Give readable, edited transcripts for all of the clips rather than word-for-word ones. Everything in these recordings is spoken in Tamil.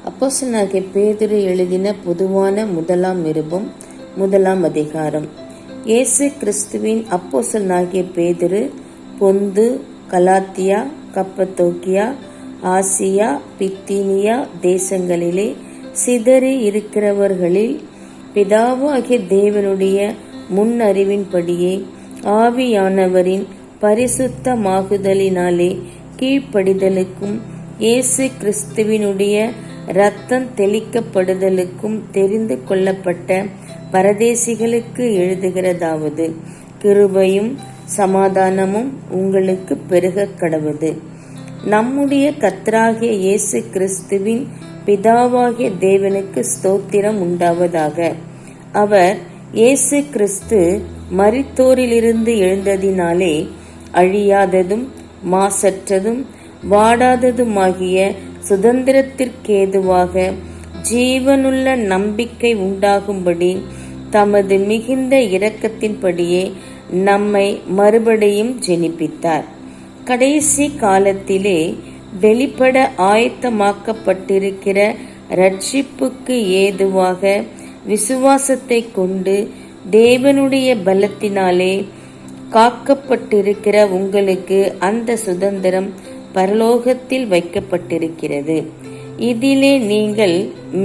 அப்போஸ்தலனாகிய பேதுரு எழுதின பொதுவான முதலாம் நிருபம் 1 அதிகாரம். இயேசு கிறிஸ்துவின் அப்போஸ்தலனாகிய பேதுரு பொந்து, கலாத்தியா, கப்பத்தோக்கியா, ஆசியா, பித்தீனியா தேசங்களிலே சிதறி இருக்கிறவர்களில் பிதாவாகிய தேவனுடைய முன்னறிவின்படியே ஆவியானவரின் பரிசுத்தமாகுதலினாலே கீழ்ப்படிதலுக்கும் இயேசு கிறிஸ்துவினுடைய இரத்தம் தெளிக்கப்படுதலுக்கும் தெரிந்து கொள்ளப்பட்ட பரதேசிகளுக்கு எழுதுகிறதாவது, கிருபையும் சமாதானமும் உங்களுக்கு பெருகக் கடவது. நம்முடைய கர்த்தராகிய இயேசு கிறிஸ்துவின் பிதாவாகிய தேவனுக்கு ஸ்தோத்திரம் உண்டாவதாக. அவர் இயேசு கிறிஸ்து மரித்தோரிலிருந்து எழுந்ததினாலே அழியாததும் மாசற்றதும் வாடாததுமாகிய சுதந்திரத்திற்கேதுவாக ஜீவனுள்ள நம்பிக்கை உண்டாகும்படி தமது மிகுந்த இரக்கத்தின்படியே நம்மை மறுபடியும் ஜெனிப்பித்தார். கடைசி காலத்திலே வெளிப்பட ஆயத்தமாக்கப்பட்டிருக்கிற இரட்சிப்புக்கு ஏதுவாக விசுவாசத்தை கொண்டு தேவனுடைய பலத்தினாலே காக்கப்பட்டிருக்கிற உங்களுக்கு அந்த சுதந்திரம் பரலோகத்தில் வைக்கப்பட்டிருக்கிறது. இதிலே நீங்கள்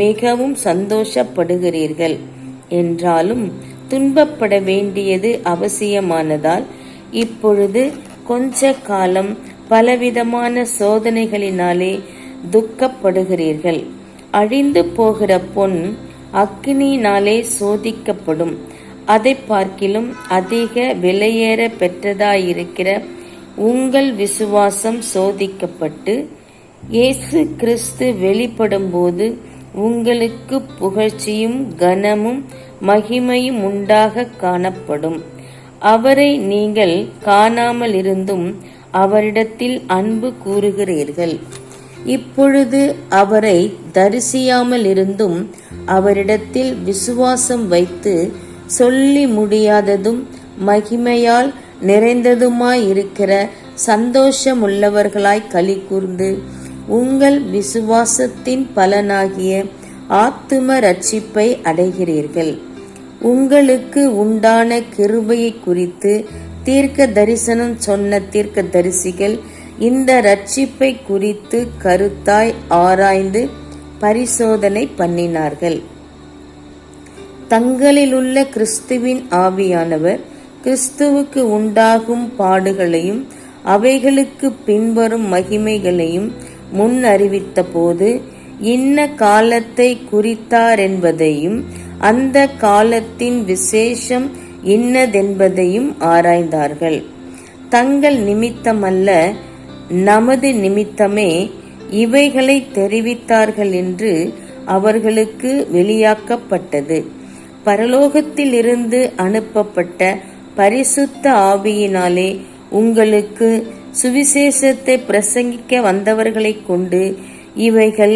மிகவும் சந்தோஷப்படுகிறீர்கள். என்றாலும் துன்பப்பட வேண்டியது அவசியமானதால் இப்பொழுது கொஞ்ச காலம் பலவிதமான சோதனைகளினாலே துக்கப்படுகிறீர்கள். அழிந்து போகிற பொன் அக்கினியினாலே சோதிக்கப்படும். அதை பார்க்கிலும் அதிக விலையேற பெற்றதாயிருக்கிற உங்கள் விசுவாசம் சோதிக்கப்பட்டு இயேசு கிறிஸ்து வெளிப்படும் போது உங்களுக்கு புகழ்ச்சியும் கனமும் மகிமையும் உண்டாக காணப்படும். அவரை நீங்கள் காணாமல் இருந்தும் அவரிடத்தில் அன்பு கூறுகிறீர்கள். இப்பொழுது அவரை தரிசியாமல் இருந்தும் அவரிடத்தில் விசுவாசம் வைத்து சொல்லி முடியாததும் மகிமையால் நிறைந்ததுமாயிருக்கிற சந்தோஷமுள்ளவர்களாய் களி கூர்ந்து உங்கள் விசுவாசத்தின் பலனாகிய ஆத்தும ரட்சிப்பை அடைகிறீர்கள். உங்களுக்கு உண்டான கிருபையை குறித்து தீர்க்க தரிசனம் சொன்ன தீர்க்க தரிசிகள் இந்த ரட்சிப்பை குறித்து கருத்தாய் ஆராய்ந்து பரிசோதனை பண்ணினார்கள். தங்களிலுள்ள கிறிஸ்துவின் ஆவியானவர் கிறிஸ்துவுக்கு உண்டாகும் பாடுகளையும் அவைகளுக்கு பின்வரும் மகிமைகளையும் முன் அறிவித்த போது இன்ன காலத்தை குறித்தாரென்பதையும் அந்த காலத்தின் விசேஷம் இன்னதென்பதையும் ஆராய்ந்தார்கள். தங்கள் நிமித்தமல்ல, நமது நிமித்தமே இவைகளை தெரிவித்தார்கள் என்று அவர்களுக்கு வெளியாக்கப்பட்டது. பரலோகத்திலிருந்து அனுப்பப்பட்ட பரிசுத்த ஆவியினாலே உங்களுக்கு சுவிசேஷத்தை பிரசங்கிக்க வந்தவர்களை கொண்டு இவைகள்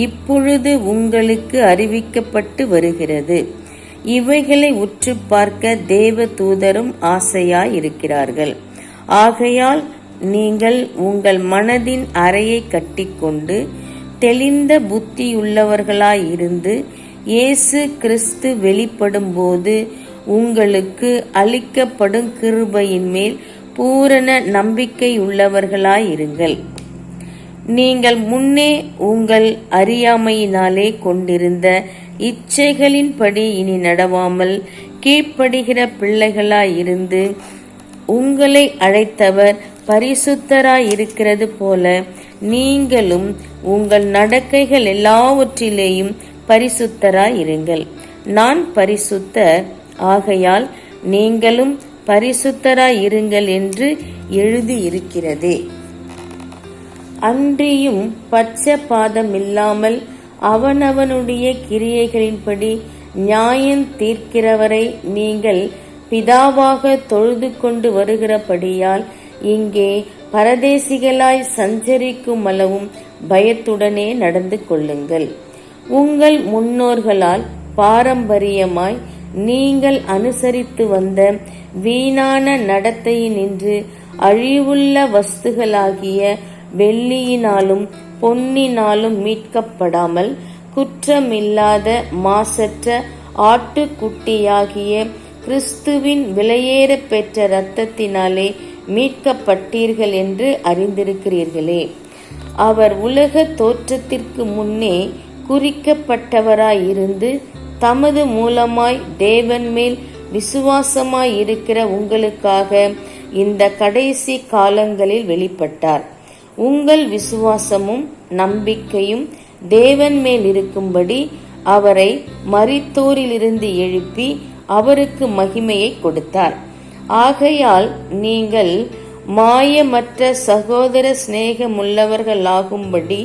இப்பொழுது உங்களுக்கு அறிவிக்கப்பட்டு வருகிறது. இவைகளை உற்று பார்க்க தேவ தூதரும் ஆசையாயிருக்கிறார்கள். ஆகையால் நீங்கள் உங்கள் மனதின் அறையை கட்டிக்கொண்டு தெளிந்த புத்தியுள்ளவர்களாயிருந்து இயேசு கிறிஸ்து வெளிப்படும் போது உங்களுக்கு அளிக்கப்படும் கிருபையின் மேல் பூரண நம்பிக்கையுள்ளவர்களாயிருங்கள். நீங்கள் முன்னே உங்கள் அறியாமையினாலே கொண்டிருந்த இச்சைகளின்படி இனி நடவாமல் கீழ்ப்படுகிற பிள்ளைகளாயிருந்து உங்களை அழைத்தவர் பரிசுத்தராயிருக்கிறது போல நீங்களும் உங்கள் நடக்கைகள் எல்லாவற்றிலேயும் பரிசுத்தராயிருங்கள். நான் பரிசுத்தர், ஆகையால் நீங்களும் பரிசுத்தராயிருங்கள் என்று எழுதியிருக்கிறதே. அன்றியும் பட்சபாதமில்லாமல் அவனவனுடைய கிரியைகளின்படி நியாயம் தீர்க்கிறவரை நீங்கள் பிதாவாக தொழுது கொண்டு வருகிறபடியால் இங்கே பரதேசிகளாய் சஞ்சரிக்கும் அளவும் பயத்துடனே நடந்து கொள்ளுங்கள். உங்கள் முன்னோர்களால் பாரம்பரியமாய் நீங்கள் அனுசரித்து வந்த வீணான நடத்தையினின்று அழிவுள்ள வஸ்துகளாகிய வெள்ளியினாலும் பொன்னினாலும் மீட்கப்படாமல் குற்றமில்லாத மாசற்ற ஆட்டுக்குட்டியாகிய கிறிஸ்துவின் விலையேற பெற்ற இரத்தத்தினாலே மீட்கப்பட்டீர்கள் என்று அறிந்திருக்கிறீர்களே. அவர் உலக தோற்றத்திற்கு முன்னே குறிக்கப்பட்டவராயிருந்து தமது மூலமாய் தேவன் மேல் விசுவாசமாயிருக்கிற உங்களுக்காக இந்த கடைசி காலங்களில் வெளிப்பட்டார். உங்கள் விசுவாசமும் நம்பிக்கையும் தேவன் மேல் இருக்கும்படி அவரை மரித்தோரிலிருந்து எழுப்பி அவருக்கு மகிமையை கொடுத்தார். ஆகையால் நீங்கள் மாயமற்ற சகோதர சிநேகமுள்ளவர்களாகும்படி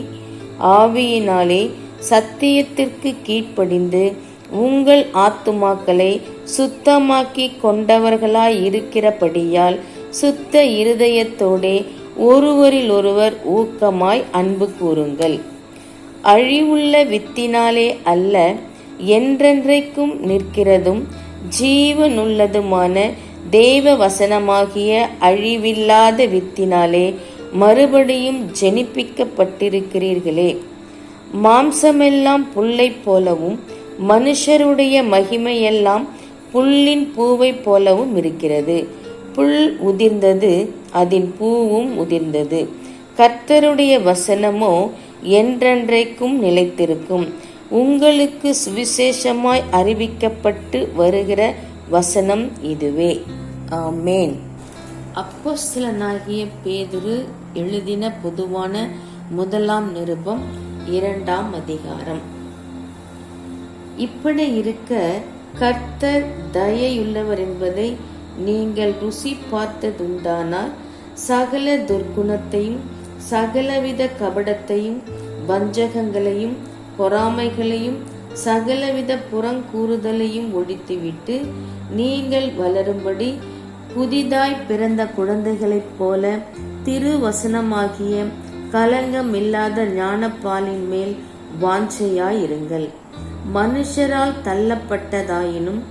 ஆவியினாலே சத்தியத்திற்கு கீழ்ப்படிந்து உங்கள் ஆத்துமாக்களை சுத்தமாக்கி கொண்டவர்களாயிருக்கிறபடியால் சுத்த இருதயத்தோடே ஒருவரிலொருவர் ஊக்கமாய் அன்பு கூறுங்கள். அழிவுள்ள வித்தினாலே அல்ல, என்றென்றைக்கும் நிற்கிறதும் ஜீவனுள்ளதுமான தேவ வசனமாகிய அழிவில்லாத வித்தினாலே மறுபடியும் ஜெனிப்பிக்கப்பட்டிருக்கிறீர்களே. மாம்சமெல்லாம் புல்லை போலவும் மனுஷருடைய மகிமையெல்லாம் புல்லின் பூவை போலவும் இருக்கிறது. புல் உதிர்ந்தது, அதன் பூவும் உதிர்ந்தது. கர்த்தருடைய வசனமோ என்றென்றைக்கும் நிலைத்திருக்கும். உங்களுக்கு சுவிசேஷமாய் அறிவிக்கப்பட்டு வருகிற வசனம் இதுவே. ஆமேன். அப்போஸ்தலனாகிய பேதுரு எழுதின பொதுவான முதலாம் நிருபம் 2ஆம் அதிகாரம். இப்படி இருக்க கர்த்தர் தயையுள்ளவர் என்பதை நீங்கள் ருசி பார்த்ததுண்டானால் சகல துர்க்குணத்தையும் சகலவித கபடத்தையும் வஞ்சகங்களையும் பொறாமைகளையும் சகலவித புறங்கூறுதலையும் ஒழித்துவிட்டு நீங்கள் வளரும்படி புதிதாய் பிறந்த குழந்தைகளைப் போல திருவசனமாகிய கலங்கமில்லாத ஞானப்பாலின் மேல் வாஞ்சையாயிருங்கள். மனுஷரால் தள்ளப்பட்டதாயினும்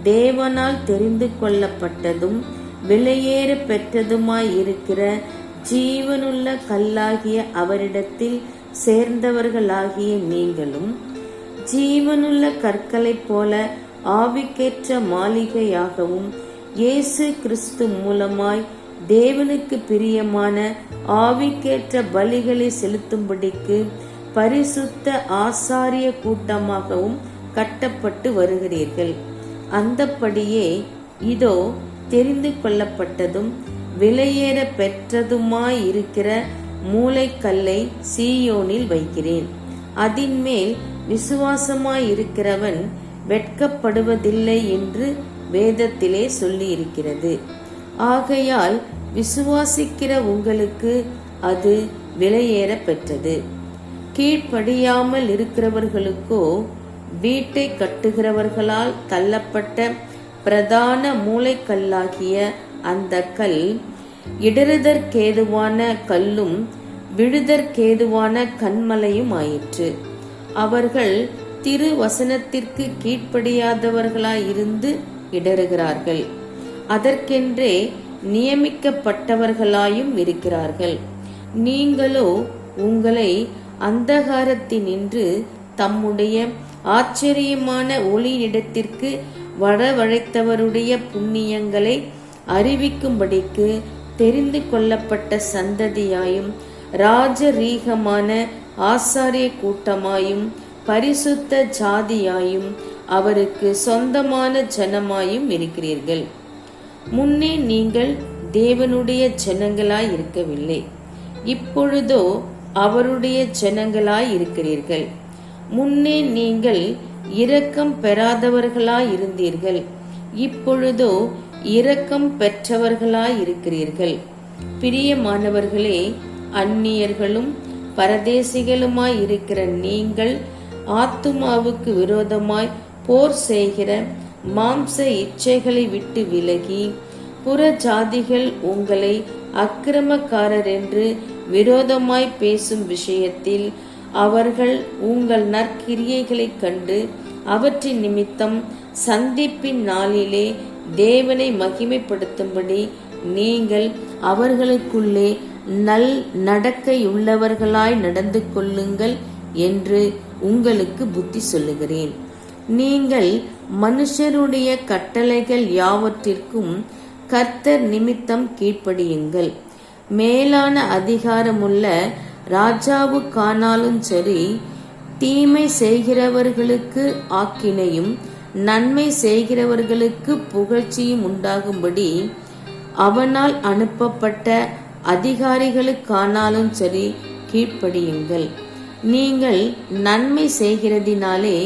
தேவனால் தெரிந்து கொள்ளப்பட்டதும் விலையேற பெற்றதுமாயிருக்கிற ஜீவனுள்ள கல்லாகிய அவரிடத்தில் சேர்ந்தவர்களாகிய நீங்களும் ஜீவனுள்ள கற்களைப் போல ஆவிக்கேற்ற மாளிகையாகவும் இயேசு கிறிஸ்து மூலமாய் தேவனுக்கு பிரியமான ஆவிக்கேற்ற பலிகளை செலுத்தும்படிக்கு பரிசுத்த ஆசாரிய கூட்டமாகவும் கட்டப்பட்டு வருகிறீர்கள். அந்தப்படியே இதோ தெரிந்து கொள்ளப்பட்டதும் விலையேற பெற்றதுமாயிருக்கிற மூலைக்கல்லை சீயோனில் வைக்கிறேன். அதின்மேல் விசுவாசமாயிருக்கிறவன் வெட்கப்படுவதில்லை என்று வேதத்திலே சொல்லியிருக்கிறது. ஆகையால் விசுவாசிக்கிற உங்களுக்கு அது விலையேற பெற்றது. கீழ்ப்படியாமல் இருக்கிறவர்களுக்கோ வீட்டை கட்டுகிறவர்களால் தள்ளப்பட்ட பிரதான மூலைக்கல்லாகிய அந்த கல் இடறுதற்கேதுவான கல்லும் விழுதற்கேதுவான கன்மலையும் ஆயிற்று. அவர்கள் திருவசனத்திற்கு கீழ்ப்படியாதவர்களாயிருந்து இடறுகிறார்கள். அதற்கென்றே நியமிக்கப்பட்டவர்களாயும் இருக்கிறார்கள். நீங்களோ உங்களை அந்தகாரத்தினின்று தம்முடைய ஆச்சரியமான ஒளியிடத்திற்கு வரவழைத்தவருடைய புண்ணியங்களை அறிவிக்கும்படிக்கு தெரிந்து கொள்ளப்பட்ட சந்ததியாயும் ராஜரீகமான ஆசாரிய கூட்டமாயும் பரிசுத்த ஜாதியாயும் அவருக்கு சொந்தமான ஜனமாயும் இருக்கிறீர்கள். முன்னே நீங்கள் தேவனுடைய ஜனங்களாய் இருக்கவில்லை, இப்பொழுதோ அவருடைய ஜனங்களாய் இருக்கிறீர்கள். முன்னே நீங்கள் இரக்கம் பெறாதவர்களாய் இருந்தீர்கள், இப்பொழுதோ இரக்கம் பெற்றவர்களாய் இருக்கிறீர்கள். பிரியமானவர்களே, அந்நியர்களும் பரதேசிகளுமாய் இருக்கிற நீங்கள் ஆத்துமாவுக்கு விரோதமாய் போர் செய்கிற மாம்ச இச்சைகளை விட்டு விலகி, புற ஜாதிகள் உங்களை அக்கிரமக்காரர் என்று விரோதமாய் பேசும் விஷயத்தில் அவர்கள் உங்கள் நற்கிரியைகளைக் கண்டு அவற்றின் நிமித்தம் சந்திப்பின் நாளிலே தேவனை மகிமைப்படுத்தும்படி நீங்கள் அவர்களுக்குள்ளே நல் நடக்கையுள்ளவர்களாய் நடந்து கொள்ளுங்கள் என்று உங்களுக்கு புத்தி சொல்லுகிறேன். நீங்கள் மனுஷருடைய கட்டளைகள் யாவற்றிற்கும் கர்த்தர் நிமித்தம் கீழ்ப்படியுங்கள். மேலான அதிகாரமுள்ள ராஜாவுக்கானாலும் சரி, தீமை செய்கிறவர்களுக்கு ஆக்கினையும் நன்மை செய்கிறவர்களுக்கு புகழ்ச்சியும் உண்டாகும்படி அவனால் அனுப்பப்பட்ட அதிகாரிகளுக்கானாலும் சரி கீழ்ப்படியுங்கள். நீங்கள் நன்மை செய்கிறதினாலே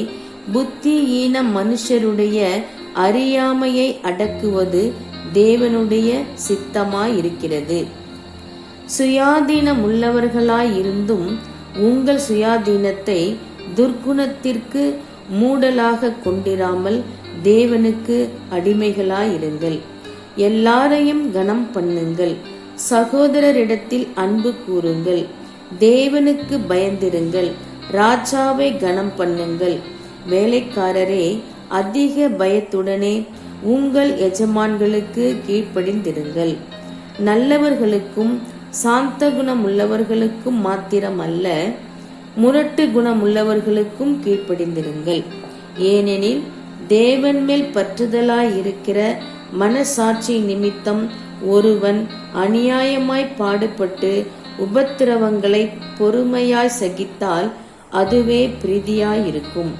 புத்தியீன மனுஷருடைய அறியாமையை அடக்குவது தேவனுடைய சித்தமாயிருக்கிறது. சுயாதீனம் உள்ளவர்களாயிருந்தும் உங்கள் சுயாதீனத்தை துர்க்குணத்திற்கு மூடலாக கொண்டிராமல் தேவனுக்கு அடிமைகளாயிருங்கள். எல்லாரையும் கனம் பண்ணுங்கள். சகோதரரிடத்தில் அன்பு கூறுங்கள். தேவனுக்கு பயந்திருங்கள். ராஜாவை கனம் பண்ணுங்கள். வேலைக்காரரே, அதிக பயத்துடனே உங்கள் எஜமான்களுக்கு கீழ்ப்படிந்திருங்கள். நல்லவர்களுக்கும் சாந்த குணம் உள்ளவர்களுக்கும் மாத்திரமல்ல, முரட்டு குணம் உள்ளவர்களுக்கும் கீழ்ப்படிந்திருங்கள். ஏனெனில் தேவன் மேல் பற்றுதலாயிருக்கிற மனசாட்சி நிமித்தம் ஒருவன் அநியாயமாய் பாடுபட்டு உபத்திரவங்களை பொறுமையாய் சகித்தால் அதுவே பிரீதியாயிருக்கும்.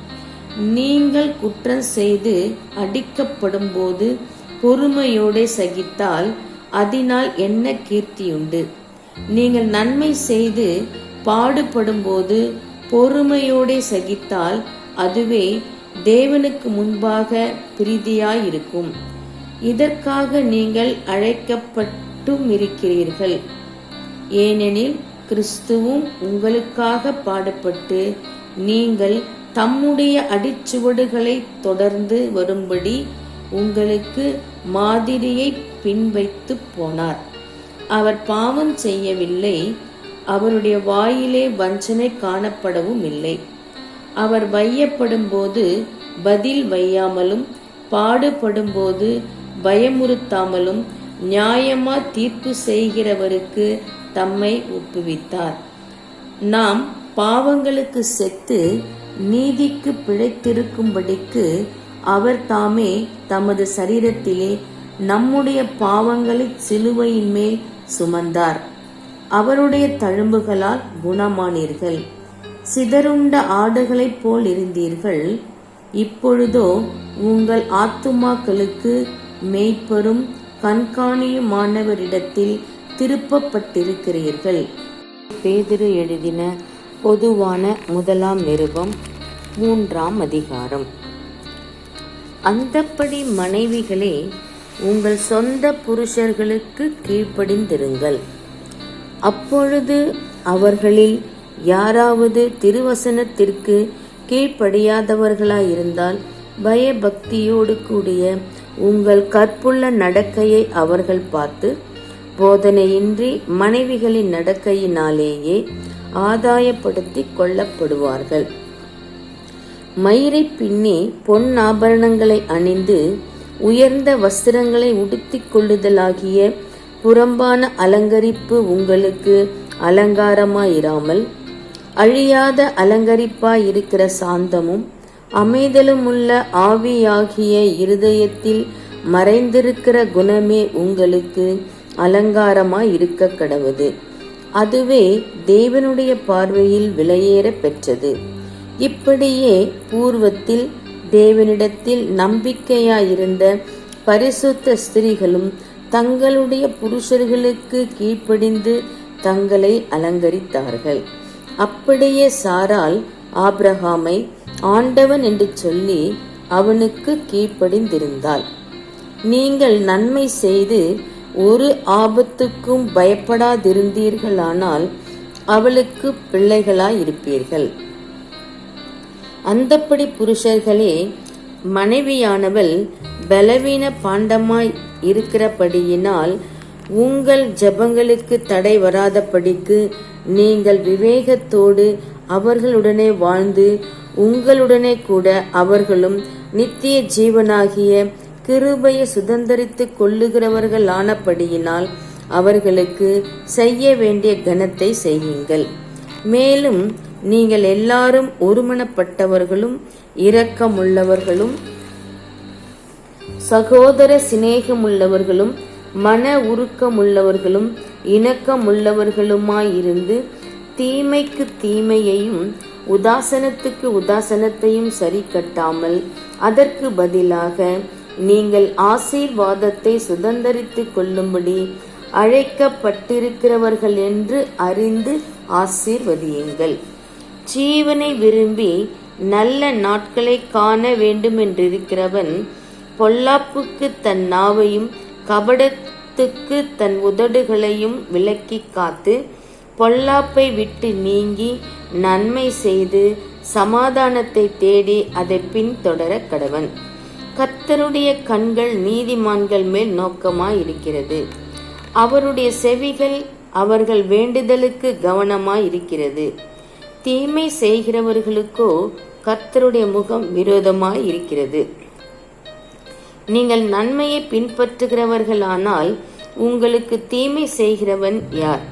நீங்கள் குற்றம் செய்து அடிக்கப்படும் போது பொறுமையோடு சகித்தால் அதனால் என்ன கீர்த்தியுண்டு? நீங்கள் நன்மை செய்து பாடுபடும் போது பொறுமையோடு சகித்தால் அதுவே தேவனுக்கு முன்பாக பிரீதியாயிருக்கும். இதற்காக நீங்கள் அழைக்கப்பட்டும் இருக்கிறீர்கள். ஏனெனில் கிறிஸ்துவும் உங்களுக்காக பாடுபட்டு நீங்கள் தம்முடைய அடிச்சுவடுகளை தொடர்ந்து வரும்படி உங்களுக்கு மாதிரியை பின்வைத்து போனார். அவர் பாவம் செய்யவில்லை, அவருடைய வாயிலே வஞ்சனை காணப்படவும் இல்லை. அவர் வையப்படும் போது பதில் வையாமலும் பாடுபடும் போது பயமுறுத்தாமலும் நியாயமா தீர்ப்பு செய்கிறவருக்கு தம்மை ஒப்புவித்தார். நாம் பாவங்களுக்கு செத்து நீதிக்கு பிழைத்திருக்கும்படிக்கு அவர் தாமே தமது சரீரத்திலே நம்முடைய பாவங்களை சிலுவையின் மேல் சுமந்தார். அவருடைய தழும்புகளால் குணமானீர்கள். சிதறுண்ட ஆடுகளைப் போல் இருந்தீர்கள். இப்பொழுதோ உங்கள் ஆத்துமாக்களுக்கு மேய்ப்பரும் கண்காணியுமானவரிடத்தில் திருப்பப்பட்டிருக்கிறீர்கள். பேதுரு எழுதின பொதுவான முதலாம் நிருபம் 3ஆம் அதிகாரம். அந்தப்படி மனைவிகளே, உங்கள் சொந்த புருஷர்களுக்கு கீழ்ப்படிந்திருங்கள். அப்பொழுது அவர்களில் யாராவது திருவசனத்திற்கு கீழ்ப்படியாதவர்களாயிருந்தால் பயபக்தியோடு கூடிய உங்கள் கற்புள்ள நடக்கையை அவர்கள் பார்த்து போதனையின்றி மனைவிகளின் நடக்கையினாலேயே ஆதாயப்படுத்திக் கொள்ளப்படுவார்கள். மயிரை பின்னி பொன் ஆபரணங்களை அணிந்து உயர்ந்த வஸ்திரங்களை உடுத்திக் கொள்ளுதலாகிய புறம்பான அலங்கரிப்பு உங்களுக்கு அலங்காரமாயிராமல் அழியாத அலங்கரிப்பாயிருக்கிற சாந்தமும் அமைதலுமுள்ள ஆவியாகிய இருதயத்தில் மறைந்திருக்கிற குணமே உங்களுக்கு அலங்காரமாயிருக்க கடவது. அதுவே தேவனுடைய பார்வையில் விலையேற பெற்றது. இப்படியே பூர்வத்தில் தேவனிடத்தில் நம்பிக்கையாயிருந்த பரிசுத்த ஸ்திரீகளும் தங்களுடைய புருஷர்களுக்கு கீழ்ப்படிந்து தங்களை அலங்கரித்தார்கள். அப்படியே சாராள் ஆபிரகாமை ஆண்டவன் என்று சொல்லி அவனுக்கு கீழ்ப்படிந்திருந்தாள். நீங்கள் நன்மை செய்து ஒரு ஆபத்துக்கும் பயப்படாதிருந்தீர்களானால் அவளுக்கு பிள்ளைகளாயிருப்பீர்கள். அந்தப்படி புருஷர்களே, மனைவியானவள் பலவீன பாண்டமாய் இருக்கிறபடியினால் உங்கள் ஜெபங்களுக்கு தடை வராதபடிக்கு நீங்கள் விவேகத்தோடு அவர்களுடனே வாழ்ந்து உங்களுடனே கூட அவர்களும் நித்திய ஜீவனாகிய கிருபையை சுதந்தரித்துக் கொள்ளுகிறவர்கள் ஆனபடியினால் அவர்களுக்கு செய்ய வேண்டிய கனத்தை செய்யுங்கள். மேலும் நீங்கள் எல்லாரும் ஒருமனப்பட்டவர்களும் இரக்கமுள்ளவர்களும் சகோதர சிநேகமுள்ளவர்களும் மன உருக்கமுள்ளவர்களும் இணக்கமுள்ளவர்களுமாயிருந்து தீமைக்கு தீமையையும் உதாசனத்துக்கு உதாசனத்தையும் சரி கட்டாமல் அதற்கு பதிலாக நீங்கள் ஆசீர்வாதத்தை சுதந்தரித்துக் கொள்ளும்படி அழைக்கப்பட்டிருக்கிறவர்கள் என்று அறிந்து ஆசீர்வதியுங்கள். ஜீவனை விரும்பி நல்ல நாட்களை காண வேண்டுமென்றிருக்கிறவன் பொல்லாப்புக்கு தன் நாவையும் கபடத்துக்கு தன் உதடுகளையும் விலக்கி காத்து பொல்லாப்பை விட்டு நீங்கி நன்மை செய்து சமாதானத்தை தேடி அதை பின்தொடர கடவன். கர்த்தருடைய கண்கள் நீதிமான்கள் மேல் நோக்கமாயிருக்கிறது, அவருடைய செவிகள் அவர்கள் வேண்டுதலுக்கு கவனமாயிருக்கிறது. தீமை செய்கிறவர்களுக்கோ கர்த்தருடைய முகம் விரோதமாயிருக்கிறது. நீங்கள் நன்மையை பின்பற்றுகிறவர்களானால் உங்களுக்கு தீமை செய்கிறவன் யார்?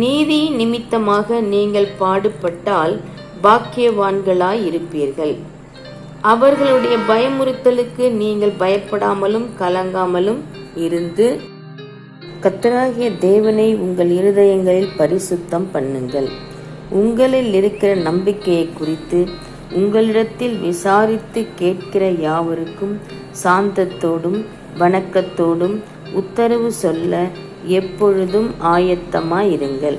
நீதி நிமித்தமாக நீங்கள் பாடுபட்டால் பாக்கியவான்களாயிருப்பீர்கள். அவர்களுடைய பயமுறுத்தலுக்கு நீங்கள் பயப்படாமலும் கலங்காமலும் இருந்து கர்த்தராகிய தேவனை உங்கள் இருதயங்களில் பரிசுத்தம் பண்ணுங்கள். உங்களில் இருக்கிற நம்பிக்கையை குறித்து உங்களிடத்தில் விசாரித்து கேட்கிற யாவருக்கும் சாந்தத்தோடும் வணக்கத்தோடும் உத்தரவு சொல்ல எப்பொழுதும் ஆயத்தமாயிருங்கள்.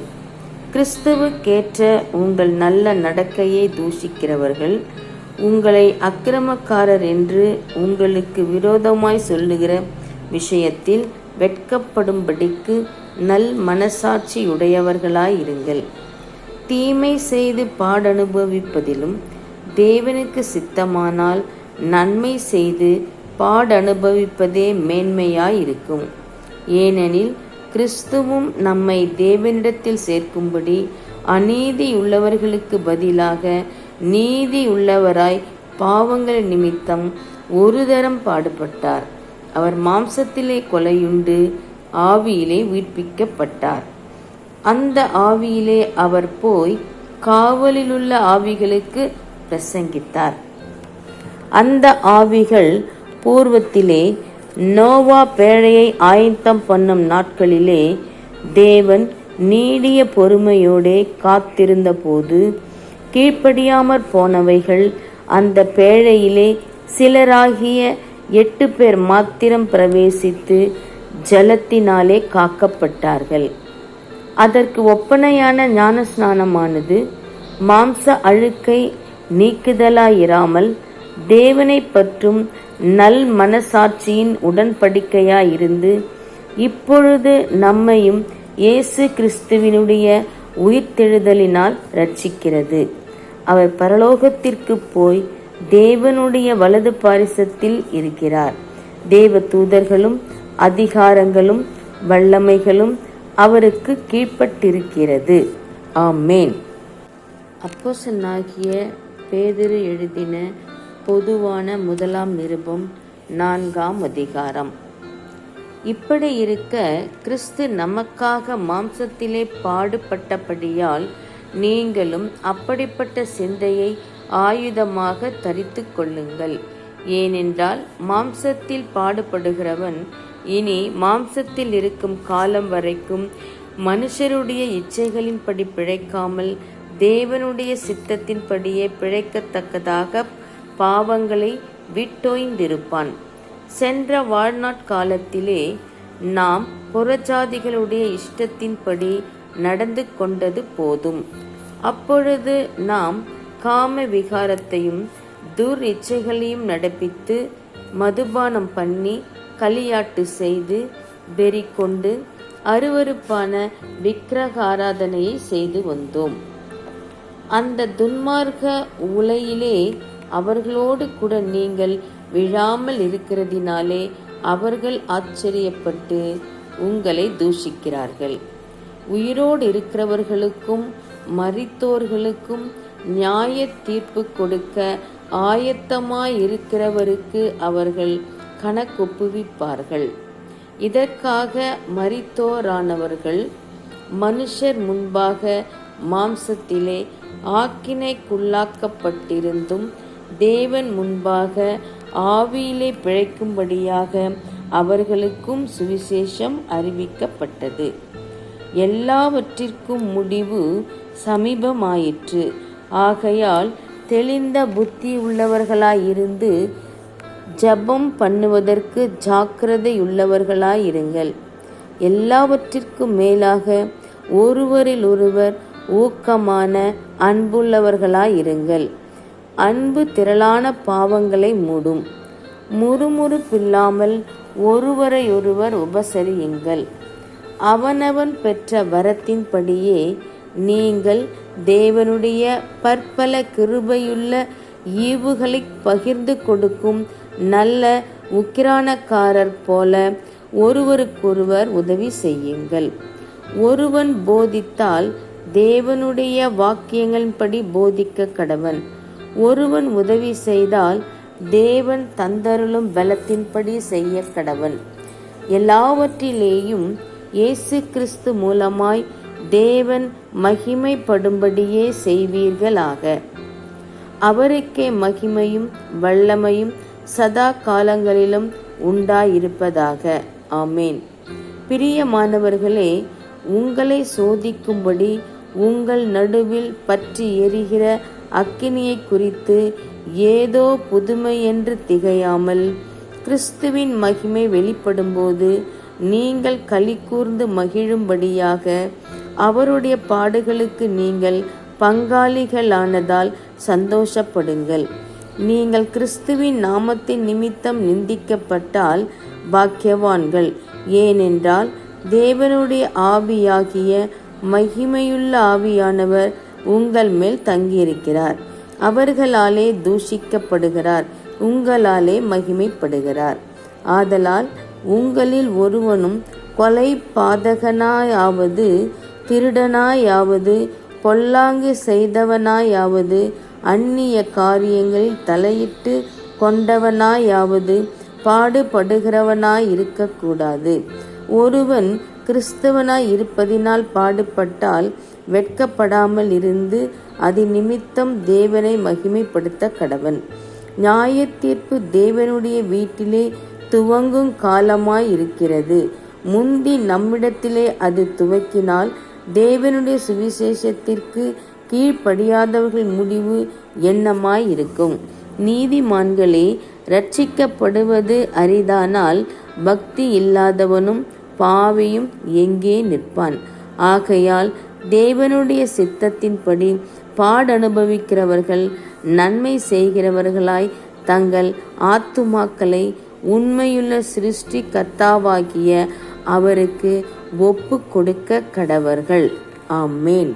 கிறிஸ்துவுக்கேற்ற உங்கள் நல்ல நடக்கையை தூஷிக்கிறவர்கள் உங்களை அக்கிரமக்காரர் என்று உங்களுக்கு விரோதமாய் சொல்லுகிற விஷயத்தில் வெட்கப்படும்படிக்கு நல் மனசாட்சியுடையவர்களாயிருங்கள். தீமை செய்து பாடனுபவிப்பதிலும் தேவனுக்கு சித்தமானால் நன்மை செய்து பாடனுபவிப்பதே மேன்மையாயிருக்கும். ஏனெனில் கிறிஸ்துவும் நம்மை தேவனிடத்தில் சேர்க்கும்படி அநீதி உள்ளவர்களுக்கு பதிலாக நீதி உள்ளவராய் பாவங்கள் நிமித்தம் ஒரு தரம் பாடுபட்டார். அவர் மாம்சத்திலே கொலையுண்டு ஆவியிலே உயிர்ப்பிக்கப்பட்டார். அந்த ஆவியிலே அவர் போய் காவலிலுள்ள ஆவிகளுக்கு பிரசங்கித்தார். அந்த ஆவிகள் பூர்வத்திலே நோவா பேழையை ஆயத்தம் பண்ணும் நாட்களிலே தேவன் நீடிய பொறுமையோடே காத்திருந்த போது கீழ்ப்படியாமற் போனவைகள் அந்த பேழையிலே சிலராகிய 8 பேர் மாத்திரம் பிரவேசித்து ஜலத்தினாலே காக்கப்பட்டார்கள். அதற்கு ஒப்பனையான ஞானஸ்நானமானது மாம்ச அழுக்கை நீக்குதலாயிராமல் தேவனை பற்றும் நல் மனசாட்சியின் உடன்படிக்கையாயிருந்து இப்பொழுது நம்மையும் இயேசு கிறிஸ்துவினுடைய உயிர்த்தெழுதலினால் ரட்சிக்கிறது. அவர் பரலோகத்திற்கு போய் தேவனுடைய வலது பாரிசத்தில் இருக்கிறார். தேவ தூதர்களும் அதிகாரங்களும் வல்லமைகளும் அவருக்கு கீழ்ப்பட்டிருக்கிறது. ஆமேன். அப்போஸ்தலனாகிய பேதுரு எழுதின பொதுவான முதலாம் நிருபம் 4ஆம் அதிகாரம். இப்படி இருக்க கிறிஸ்து நமக்காக மாம்சத்திலே பாடுபட்டபடியால் நீங்களும் அப்படிப்பட்ட சிந்தையை ஆயுதமாக தரித்து கொள்ளுங்கள். ஏனென்றால் மாம்சத்தில் பாடுபடுகிறவன் இனி மாம்சத்தில் இருக்கும் காலம் வரைக்கும் மனுஷருடைய இச்சைகளின்படி பிழைக்காமல் தேவனுடைய சித்தத்தின்படியே பிழைக்கத்தக்கதாக பாவங்களை விட்டோய்ந்திருப்பான். சென்ற வாழ்நாட்காலத்திலே நாம் புறஜாதிகளுடைய இஷ்டத்தின்படி நடந்து கொண்டது போதும். அப்பொழுது நாம் காம விகாரத்தையும் துர் இச்சைகளையும் நடப்பித்து மதுபானம் பண்ணி களியாட்டு செய்து வெறி கொண்டு அருவருப்பான விக்கிரக ஆராதனையை செய்து வந்தோம். அந்த துன்மார்க்க உலையிலே அவர்களோடு கூட நீங்கள் விழாமல் இருக்கிறதினாலே அவர்கள் ஆச்சரியப்பட்டு உங்களை தூஷிக்கிறார்கள். உயிரோடு இருக்கிறவர்களுக்கும் மரித்தோர்களுக்கும் நியாய தீர்ப்பு கொடுக்க ஆயத்தமாயிருக்கிறவருக்கு அவர்கள் கணக்கொப்புவிப்பார்கள். இதற்காக மரித்தோரானவர்கள் மனுஷர் முன்பாக மாம்சத்திலே ஆக்கினைக்குள்ளாக்கப்பட்டிருந்தும் தேவன் முன்பாக ஆவியிலே பிழைக்கும்படியாக அவர்களுக்கும் சுவிசேஷம் அறிவிக்கப்பட்டது. எல்லாவற்றிற்கும் முடிவு சமீபமாயிற்று. ஆகையால் தெளிந்த புத்தி உள்ளவர்களாயிருந்து ஜெபம் பண்ணுவதற்கு ஜாக்கிரதையுள்ளவர்களாயிருங்கள். எல்லாவற்றிற்கும் மேலாக ஒருவரில் ஒருவர் ஊக்கமான அன்புள்ளவர்களாயிருங்கள். அன்பு திரளான பாவங்களை மூடும். முறுமுறுப்பில்லாமல் ஒருவரையொருவர் உபசரியுங்கள். அவனவன் பெற்ற வரத்தின்படியே நீங்கள் தேவனுடைய பற்பல கிருபையுள்ள ஈவுகளை பகிர்ந்து கொடுக்கும் நல்ல உக்கிரானக்காரர் போல ஒருவருக்கொருவர் உதவி செய்யுங்கள். ஒருவன் போதித்தால் தேவனுடைய வாக்கியங்களின்படி போதிக்க கடவன். ஒருவன் உதவி செய்தால் தேவன் தந்தருளும் பலத்தின்படி செய்ய கடவன். எல்லாவற்றிலேயும் இயேசு கிறிஸ்து மூலமாய் தேவன் மகிமைப்படும்படியே செய்வீர்களாக. அவருக்கே மகிமையும் வல்லமையும் சதா காலங்களிலும் உண்டாயிருப்பதாக. ஆமேன். பிரியமானவர்களே, உங்களை சோதிக்கும்படி உங்கள் நடுவில் பற்றி எரிகிற அக்கினியை குறித்து ஏதோ புதுமை என்று திகையாமல், கிறிஸ்துவின் மகிமை வெளிப்படும்போது நீங்கள் களி கூர்ந்து மகிழும்படியாக அவருடைய பாடுகளுக்கு நீங்கள் பங்காளிகளானதால் சந்தோஷப்படுங்கள். நீங்கள் கிறிஸ்துவின் நாமத்தின் நிமித்தம் நிந்திக்கப்பட்டால் பாக்கியவான்கள். ஏனென்றால் தேவனுடைய ஆவியாகிய மகிமையுள்ள ஆவியானவர் உங்கள் மேல் தங்கியிருக்கிறார். அவர்களாலே தூஷிக்கப்படுகிறார், உங்களாலே மகிமைப்படுகிறார். ஆதலால் உங்களில் ஒருவனும் கொலை பாதகனாயாவது, திருடனாயாவது, பொல்லாங்கு செய்தவனாயாவது, அந்நிய காரியங்களில் தலையிட்டு கொண்டவனாயாவது பாடுபடுகிறவனாய் இருக்கக்கூடாது. ஒருவன் கிறிஸ்தவனாய் இருப்பதினால் பாடுபட்டால் வெட்கப்படாமல் இருந்து அதன் நிமித்தம் தேவனை மகிமைப்படுத்த கடவன். நியாய தீர்ப்பு தேவனுடைய வீட்டிலே துவங்கும் காலமாய் இருக்கிறது. முந்தி நம்மிடத்திலே அது துவக்கினால் தேவனுடைய சுவிசேஷத்திற்கு கீழ்ப்படியாதவர்கள் முடிவு என்னமாய் இருக்கும். நீதிமான்களே, ரட்சிக்கப்படுவது அரிதானால் பக்தி இல்லாதவனும் பாவியும் எங்கே நிற்பான்? ஆகையால் தேவனுடைய சித்தத்தின்படி பாடனுபவிக்கிறவர்கள் நன்மை செய்கிறவர்களாய் தங்கள் ஆத்துமாக்களை உண்மையுள்ள சிருஷ்டி கர்த்தாவாகிய அவருக்கு ஒப்பு கொடுக்க கடவர்கள். ஆமேன்.